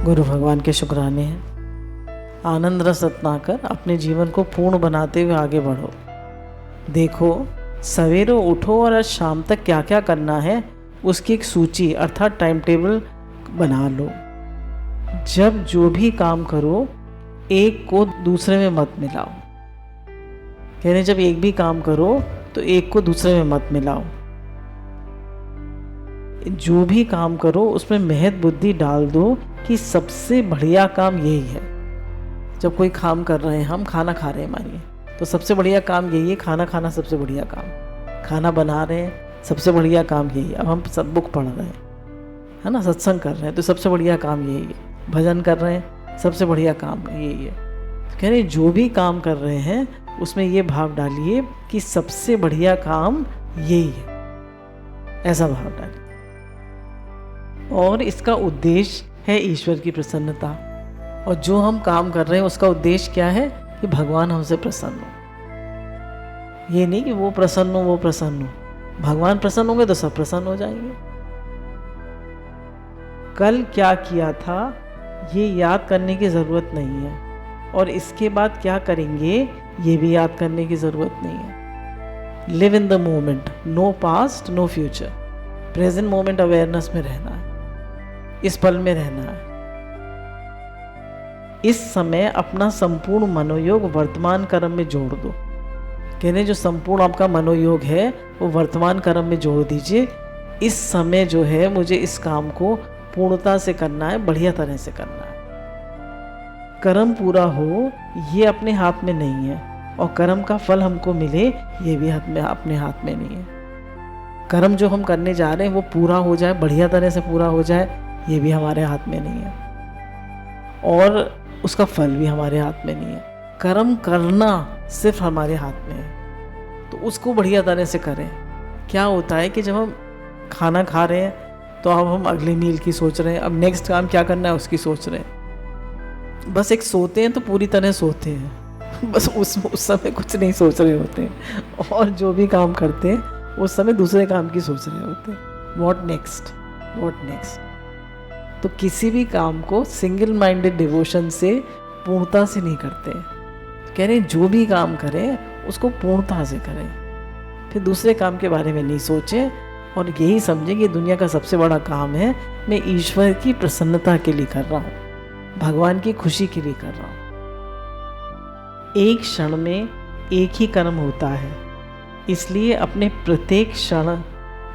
गुरु भगवान के शुक्राने हैं। आनंद रस अपनाकर अपने जीवन को पूर्ण बनाते हुए आगे बढ़ो। देखो, सवेरे उठो और आज शाम तक क्या क्या करना है उसकी एक सूची अर्थात टाइम टेबल बना लो। जब जो भी काम करो एक को दूसरे में मत मिलाओ। कह रहे जब एक भी काम करो तो एक को दूसरे में मत मिलाओ। जो भी काम करो उसमें महज बुद्धि डाल दो कि सबसे बढ़िया काम यही है। जब कोई काम कर रहे हैं, हम खाना खा रहे हैं मानिए, तो सबसे बढ़िया काम यही है। खाना खाना सबसे बढ़िया काम। खाना बना रहे हैं, सबसे बढ़िया काम यही है। अब हम सब बुक पढ़ रहे हैं, है ना, सत्संग कर रहे हैं, तो सबसे बढ़िया काम यही है। भजन कर रहे हैं, सबसे बढ़िया काम यही है। तो कह रहे जो भी काम कर रहे हैं उसमें ये भाव डालिए कि सबसे बढ़िया काम यही है, ऐसा भाव डालिए। और इसका उद्देश्य है ईश्वर की प्रसन्नता। और जो हम काम कर रहे हैं उसका उद्देश्य क्या है कि भगवान हमसे प्रसन्न हो। ये नहीं कि वो प्रसन्न हो, वो प्रसन्न हो। भगवान प्रसन्न होंगे तो सब प्रसन्न हो जाएंगे। कल क्या किया था ये याद करने की ज़रूरत नहीं है, और इसके बाद क्या करेंगे ये भी याद करने की ज़रूरत नहीं है। Live in the moment, no past no future. Present moment awareness में रहना है, इस पल में रहना है। इस समय अपना संपूर्ण मनोयोग वर्तमान कर्म में जोड़ दो। कहने जो संपूर्ण आपका मनोयोग है वो वर्तमान कर्म में जोड़ दीजिए। इस समय जो है मुझे इस काम को पूर्णता से करना है, बढ़िया तरह से करना है। कर्म पूरा हो ये अपने हाथ में नहीं है, और कर्म का फल हमको मिले ये भी अपने हाथ में नहीं है। कर्म जो हम करने जा रहे हैं वो पूरा हो जाए, बढ़िया तरह से पूरा हो जाए, ये भी हमारे हाथ में नहीं है, और उसका फल भी हमारे हाथ में नहीं है। कर्म करना सिर्फ हमारे हाथ में है, तो उसको बढ़िया तरह से करें। क्या होता है कि जब हम खाना खा रहे हैं तो अब हम अगले मील की सोच रहे हैं, अब नेक्स्ट काम क्या करना है उसकी सोच रहे हैं। बस एक सोते हैं तो पूरी तरह सोते हैं, बस उस समय कुछ नहीं सोच रहे होते हैं, और जो भी काम करते हैं उस समय दूसरे काम की सोच रहे होते हैं। What next, what next. तो किसी भी काम को सिंगल माइंडेड डिवोशन से पूर्णता से नहीं करते। कह रहे जो भी काम करें उसको पूर्णता से करें, फिर दूसरे काम के बारे में नहीं सोचें, और यही समझें कि दुनिया का सबसे बड़ा काम है मैं ईश्वर की प्रसन्नता के लिए कर रहा हूँ, भगवान की खुशी के लिए कर रहा हूँ। एक क्षण में एक ही कर्म होता है, इसलिए अपने प्रत्येक क्षण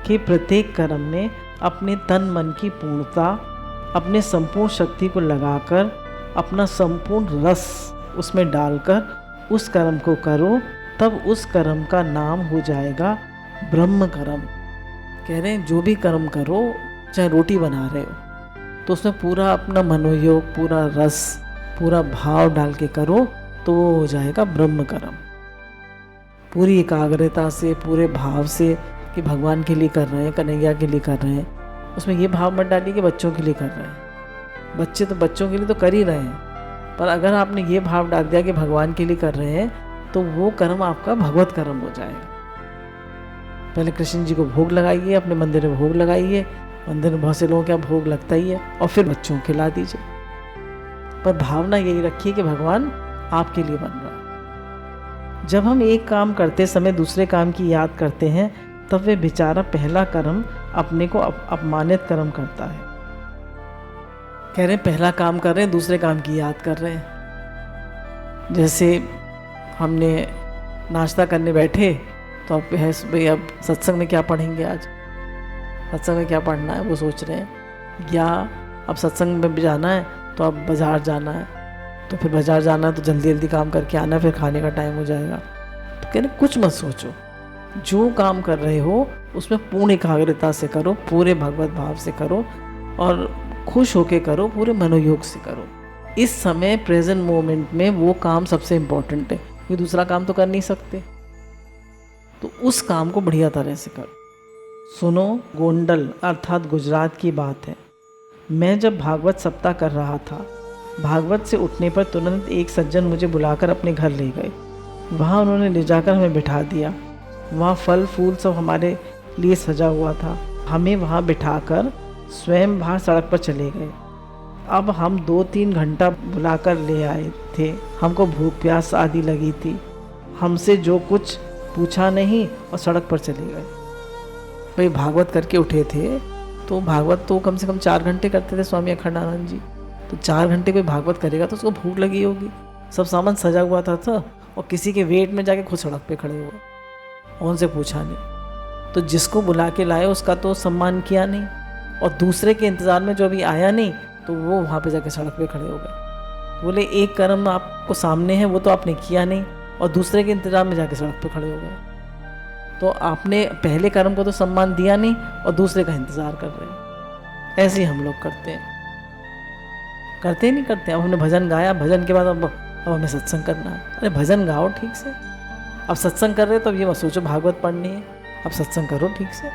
के प्रत्येक कर्म में अपने तन मन की पूर्णता, अपने संपूर्ण शक्ति को लगाकर, अपना संपूर्ण रस उसमें डालकर उस कर्म को करो, तब उस कर्म का नाम हो जाएगा ब्रह्म कर्म। कह रहे हैं जो भी कर्म करो, चाहे रोटी बना रहे हो तो उसमें पूरा अपना मनोयोग, पूरा रस, पूरा भाव डाल के करो, तो वो हो जाएगा ब्रह्म कर्म। पूरी एकाग्रता से, पूरे भाव से कि भगवान के लिए कर रहे हैं, कन्हैया के लिए कर रहे हैं। उसमें ये भाव मत डालिए कि बच्चों के लिए कर रहे हैं। बच्चे तो बच्चों के लिए तो कर ही रहे हैं, पर अगर आपने ये भाव डाल दिया कि भगवान के लिए कर रहे हैं तो वो कर्म आपका भगवत कर्म हो जाएगा। पहले कृष्ण जी को भोग लगाइए, अपने मंदिर में भोग लगाइए, मंदिर में बहुत से लोगों के यहाँ भोग लगता ही है, और फिर बच्चों को खिला दीजिए। पर भावना यही रखिए कि भगवान आपके लिए बन रहा है। जब हम एक काम करते समय दूसरे काम की याद करते हैं तब वे बेचारा पहला कर्म अपने को अपमानित कर्म करता है। कह रहे हैं पहला काम कर रहे हैं, दूसरे काम की याद कर रहे हैं। जैसे हमने नाश्ता करने बैठे तो अब है भाई, अब सत्संग में क्या पढ़ेंगे, आज सत्संग में क्या पढ़ना है वो सोच रहे हैं, या अब सत्संग में भी जाना है तो अब बाज़ार जाना है, तो फिर बाज़ार जाना है तो जल्दी जल्दी काम करके आना, फिर खाने का टाइम हो जाएगा। तो कह रहे कुछ मत सोचो, जो काम कर रहे हो उसमें पूर्ण एकाग्रता से करो, पूरे भगवत भाव से करो, और खुश होके करो, पूरे मनोयोग से करो। इस समय प्रेजेंट मोमेंट में वो काम सबसे इम्पोर्टेंट है, क्योंकि दूसरा काम तो कर नहीं सकते, तो उस काम को बढ़िया तरह से करो। सुनो, गोंडल अर्थात गुजरात की बात है। मैं जब भागवत सप्ताह कर रहा था, भागवत से उठने पर तुरंत एक सज्जन मुझे बुलाकर अपने घर ले गए। वहाँ उन्होंने ले जाकर हमें बिठा दिया। वहाँ फल फूल सब हमारे लिए सजा हुआ था। हमें वहाँ बिठाकर स्वयं बाहर सड़क पर चले गए। अब हम 2-3 घंटा बुलाकर ले आए थे, हमको भूख प्यास आदि लगी थी, हमसे जो कुछ पूछा नहीं और सड़क पर चले गए। भाई भागवत करके उठे थे, तो भागवत तो कम से कम 4 घंटे करते थे स्वामी अखंडानंद जी। तो 4 घंटे कोई भागवत करेगा तो उसको भूख लगी होगी, सब सामान सजा हुआ था और किसी के वेट में जाके खुद सड़क पे खड़े हुए और उनसे पूछा नहीं। तो जिसको बुला के लाए उसका तो सम्मान किया नहीं, और दूसरे के इंतज़ार में जो अभी आया नहीं तो वो वहाँ पे जाके सड़क पे खड़े हो गए। बोले एक कर्म आपको सामने है वो तो आपने किया नहीं, और दूसरे के इंतज़ार में जाके सड़क पे खड़े हो गए। तो आपने पहले कर्म को तो सम्मान दिया नहीं और दूसरे का इंतज़ार कर रहे हैं। ऐसे ही हम लोग करते हैं, करते नहीं करते। अब हमने भजन गाया, भजन के बाद अब हमें सत्संग करना है। अरे भजन गाओ ठीक से, अब सत्संग कर रहे तो अब ये मत सोचो भागवत पढ़नी है, अब सत्संग करो ठीक से।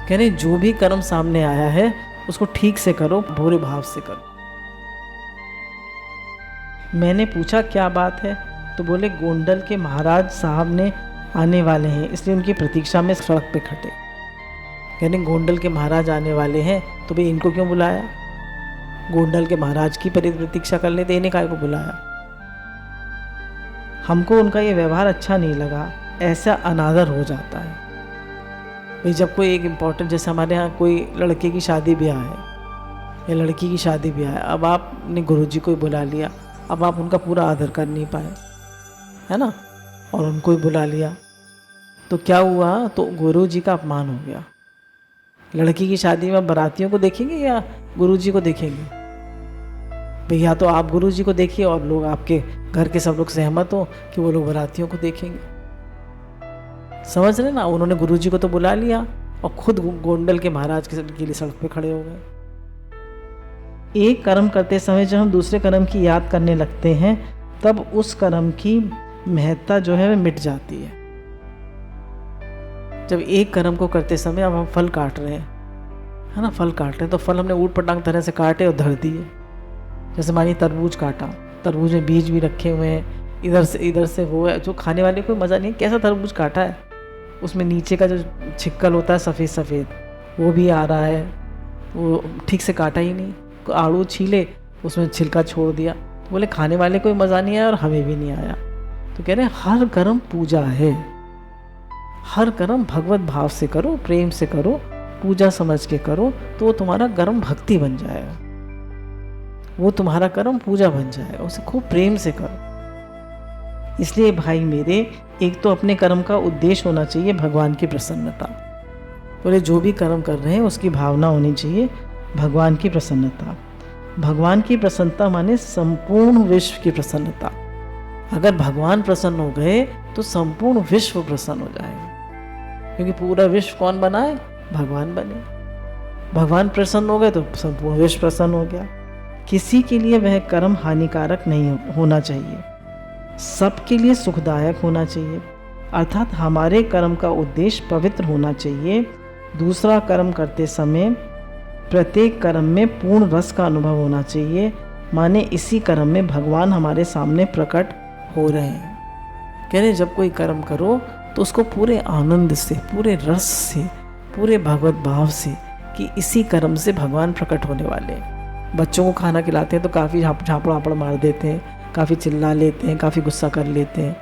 कह रहे जो भी कर्म सामने आया है उसको ठीक से करो, भोरे भाव से करो। मैंने पूछा क्या बात है, तो बोले गोंडल के महाराज साहब ने आने वाले हैं, इसलिए उनकी प्रतीक्षा में सड़क पे खड़े। कहने गोंडल के महाराज आने वाले हैं तो भाई इनको क्यों बुलाया, गोंडल के महाराज की प्रतीक्षा कर लेते, इन्हें काहे को बुलाया। हमको उनका ये व्यवहार अच्छा नहीं लगा, ऐसा अनादर हो जाता है। भाई जब कोई एक इम्पोर्टेंट, जैसे हमारे यहाँ कोई लड़के की शादी ब्याह है या लड़की की शादी ब्याह है, अब आपने गुरुजी को ही बुला लिया, अब आप उनका पूरा आदर कर नहीं पाए, है ना, और उनको ही बुला लिया तो क्या हुआ, तो गुरुजी का अपमान हो गया। लड़की की शादी में बारातियों को देखेंगे या गुरुजी को देखेंगे? भैया तो आप गुरुजी को देखिए और लोग आपके घर के सब लोग सहमत हो कि वो लोग बारातियों को देखेंगे। समझ रहे ना, उन्होंने गुरुजी को तो बुला लिया और खुद गोंडल के महाराज के लिए सड़क पे खड़े हो गए। एक कर्म करते समय जब हम दूसरे कर्म की याद करने लगते हैं तब उस कर्म की महत्ता जो है वह मिट जाती है। जब एक कर्म को करते समय अब हम फल काट रहे हैं, है ना, फल काट रहे हैं, तो फल हमने ऊट पटांग तरह से काटे और धर दिए। जैसे मानिए तरबूज काटा, तरबूज में बीज भी रखे हुए हैं, इधर से वो है, जो खाने वाले को मज़ा नहीं, कैसा तरबूज काटा है, उसमें नीचे का जो छिक्कल होता है सफ़ेद सफ़ेद वो भी आ रहा है, वो ठीक से काटा ही नहीं। आड़ू छीले उसमें छिलका छोड़ दिया, तो बोले खाने वाले को मज़ा नहीं आया और हमें भी नहीं आया। तो कह रहे हैं हर कर्म पूजा है, हर कर्म भगवत भाव से करो, प्रेम से करो, पूजा समझ के करो, तो वो तुम्हारा कर्म भक्ति बन जाएगा, वो तुम्हारा कर्म पूजा बन जाएगा, उसे खूब प्रेम से करो। इसलिए भाई मेरे, एक तो अपने कर्म का उद्देश्य होना चाहिए भगवान की प्रसन्नता। बोले जो भी कर्म कर रहे हैं उसकी भावना होनी चाहिए भगवान की प्रसन्नता। भगवान की प्रसन्नता माने संपूर्ण विश्व की प्रसन्नता। अगर भगवान प्रसन्न हो गए तो संपूर्ण विश्व प्रसन्न हो जाएगा, क्योंकि पूरा विश्व कौन बनाए, भगवान बने। भगवान प्रसन्न हो गए तो संपूर्ण विश्व प्रसन्न हो गया। किसी के लिए वह कर्म हानिकारक नहीं होना चाहिए, सबके लिए सुखदायक होना चाहिए, अर्थात हमारे कर्म का उद्देश्य पवित्र होना चाहिए। दूसरा कर्म करते समय प्रत्येक कर्म में पूर्ण रस का अनुभव होना चाहिए, माने इसी कर्म में भगवान हमारे सामने प्रकट हो रहे हैं। कह रहे जब कोई कर्म करो तो उसको पूरे आनंद से, पूरे रस से, पूरे भगवत भाव से कि इसी कर्म से भगवान प्रकट होने वाले हैं। बच्चों को खाना खिलाते हैं तो काफ़ी झापड़ वापड़ मार देते हैं, काफ़ी चिल्ला लेते हैं, काफ़ी गुस्सा कर लेते हैं,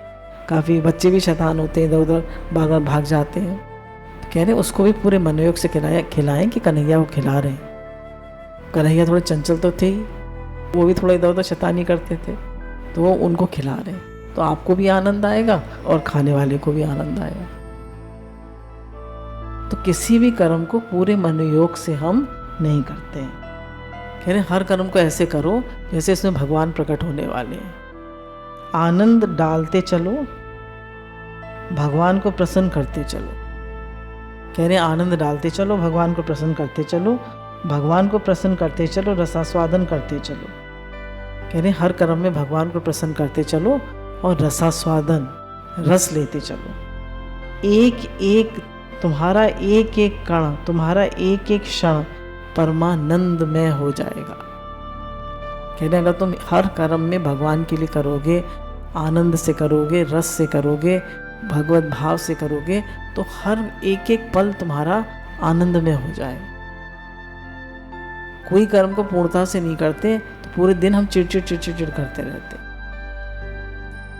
काफ़ी बच्चे भी शैतान होते हैं, इधर उधर भाग जाते हैं। तो कह रहे उसको भी पूरे मनोयोग से खिलाएं कि कन्हैया को खिला रहे हैं। कन्हैया थोड़े चंचल तो थे ही, वो भी थोड़ा इधर उधर शैतानी करते थे, तो वो उनको खिला रहे हैं, तो आपको भी आनंद आएगा और खाने वाले को भी आनंद आएगा। तो किसी भी कर्म को पूरे मनोयोग से हम नहीं करते हैं। कह रहे हर कर्म को ऐसे करो जैसे इसमें भगवान प्रकट होने वाले हैं। आनंद डालते चलो, भगवान को प्रसन्न करते चलो। कह रहे आनंद डालते चलो, भगवान को प्रसन्न करते चलो, भगवान को प्रसन्न करते चलो, रसास्वादन करते चलो। कह रहे हर कर्म में भगवान को प्रसन्न करते चलो और रसास्वादन, रस लेते चलो। एक एक तुम्हारा एक एक कण, तुम्हारा एक एक क्षण परमानंद में हो जाएगा। कहने अगर तुम हर कर्म में भगवान के लिए करोगे, आनंद से करोगे, रस से करोगे, भगवत भाव से करोगे, तो हर एक एक पल तुम्हारा आनंद में हो जाएगा। कोई कर्म को पूर्णता से नहीं करते तो पूरे दिन हम चिड़चिड़ चिड़चिड़ चिड़ करते रहते।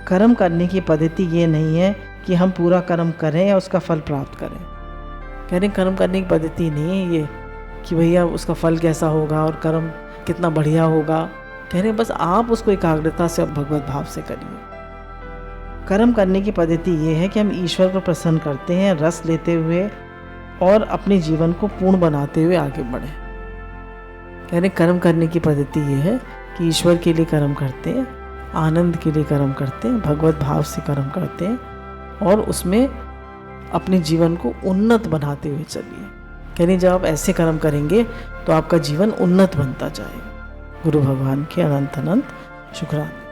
कर्म करने की पद्धति ये नहीं है कि हम पूरा कर्म करें या उसका फल प्राप्त करें। कह रहे कर्म करने की पद्धति नहीं है ये कि भैया उसका फल कैसा होगा और कर्म कितना बढ़िया होगा। कह रहे बस आप उसको एकाग्रता से और भगवत भाव से करिए। कर्म करने की पद्धति ये है कि हम ईश्वर को प्रसन्न करते हैं, रस लेते हुए और अपने जीवन को पूर्ण बनाते हुए आगे बढ़ें। कह रहे कर्म करने की पद्धति ये है कि ईश्वर के लिए कर्म करते हैं, आनंद के लिए कर्म करते हैं, भगवत भाव से कर्म करते हैं और उसमें अपने जीवन को उन्नत बनाते हुए चलिए। कह रहे जब आप ऐसे कर्म करेंगे तो आपका जीवन उन्नत बनता जाएगा। गुरु भगवान के अनंत अनंत शुक्राना।